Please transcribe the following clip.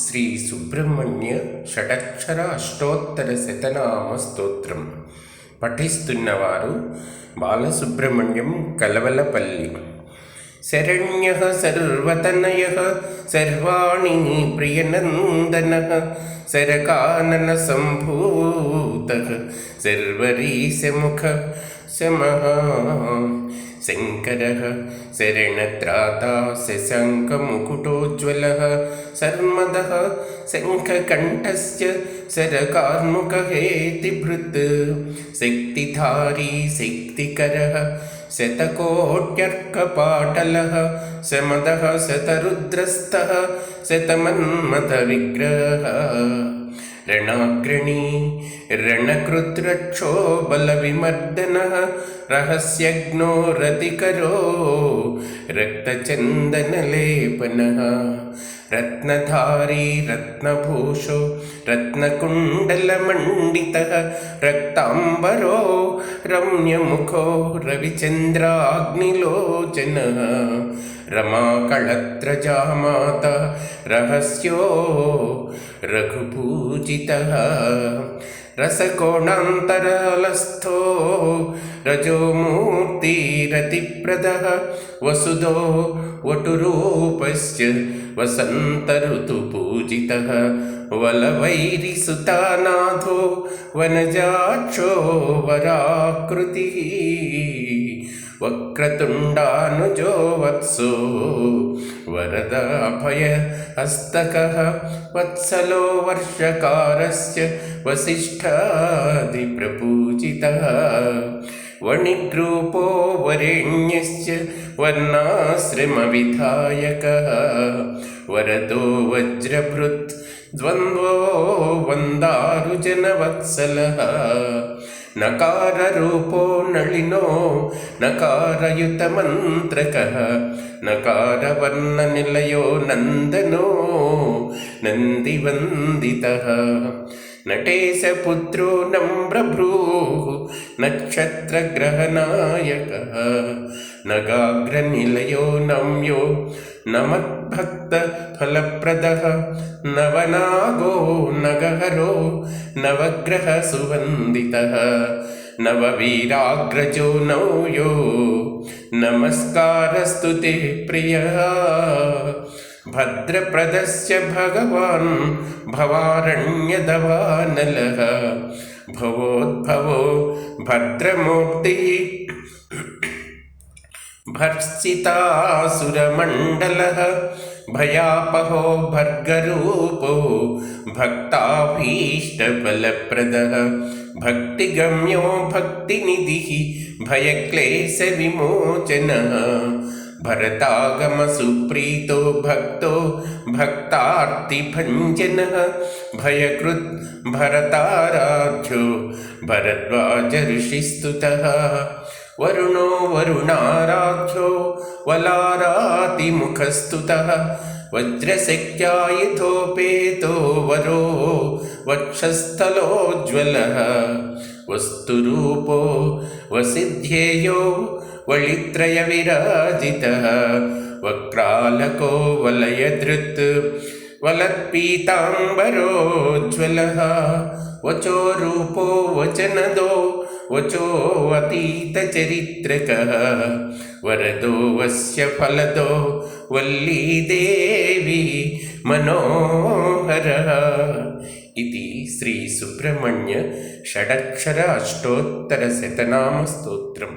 శ్రీ సుబ్రహ్మణ్య షడక్షర అష్టోత్తర శతనామ స్తోత్రం పఠిస్తున్నవారు బాలసుబ్రహ్మణ్యం కలవలపల్లి. శరణ్యః సర్వతనయః సర్వాణి ప్రియనందనః శరకానన సంభూతః సర్వరీశముఖ శమః శంకరః శరణత్రాతా శశంఖముకుటోజ్వలః సర్మదః శంఖకంఠస్య శరకార్ముకహేతిభృత్ శక్తిధారీ శక్తికరః శతకోట్యర్కపాటలః శమదః శతరుద్రస్థః శతమన్మథవిగ్రహः రణాగ్రణీ రణకృద్రక్షో బలవిమర్దనః రహస్యజ్ఞో రతికరో రక్తచందనలేపనః రత్నధారీ రత్నభూషో రత్నకుండలమండితః రక్తాంబరో రమ్యముఖో రవిచంద్రాగ్నిలోచనః రమాకళత్రజామాత రహస్యో రఘుపూజితః రసకోణాంతరాలస్థో రజోమూర్తిరతిప్రదః వసుదో వటురూపస్య వసంతఋతుపూజితః వలవైరిసుతానాథో వనజాక్షో వరాకృతిః వక్రతుండానుజో వత్సో వరదాభయహస్తకః వత్సలో వర్షకారస్య వసిష్ఠాదిప్రపూజితః వణిగ్రూపో వరేణ్యస్య వర్ణాశ్రమవిధాయకः వరదో వజ్రభృత్ ద్వంద్వో వందారుజనవత్సలः నకారరూపో నళినో నకారయుతమంత్రకः నకారవర్ణనిలయో నందనో నందివందితः నటేశపుత్రో నమ్రభ్రూః నక్షత్రగ్రహనాయకः నగాగ్రనిలయో నమ్యో నమద్భక్తఫలప్రదः నవనాగో నగహరో నవగ్రహసువందితः నవవీరాగ్రజో నౌయో నమస్కారస్తుతే ప్రియः భద్రప్రదస్య భగవాన్ భవారణ్యదవానలः భవోద్భవో భద్రమూర్తిः భర్త్సితాసురమండలः భయాపహో భర్గరూపో భక్తాభీష్టఫలప్రదः భక్తిగమ్యో భక్తినిధిః భయక్లేశవిమోచనः భరతాగమసుప్రీతో భక్తో భక్తార్తిభంజనः భయకృత్ భరతారాధ్యో భరద్వాజఋషిస్తుతः వరుణో వరుణారాధ్యో వలారాతిముఖస్తుతः వజ్రశక్త్యాయుధోపేతో వరో వక్షస్థలోజ్వలः వస్తురూపో వసిధ్యేయో వళిత్రయవిరాజితः వక్రాలకో వలయధృత్ వలత్పీతాంబరోజ్వలः వచో రూపో వచనదో వచో అతీతచరిత్రకः వరదో వస్య ఫలదో వల్లీదేవి మనోహరः. ఇది శ్రీ సుబ్రహ్మణ్య షడక్షర అష్టోత్తర శతనామ స్తోత్రం.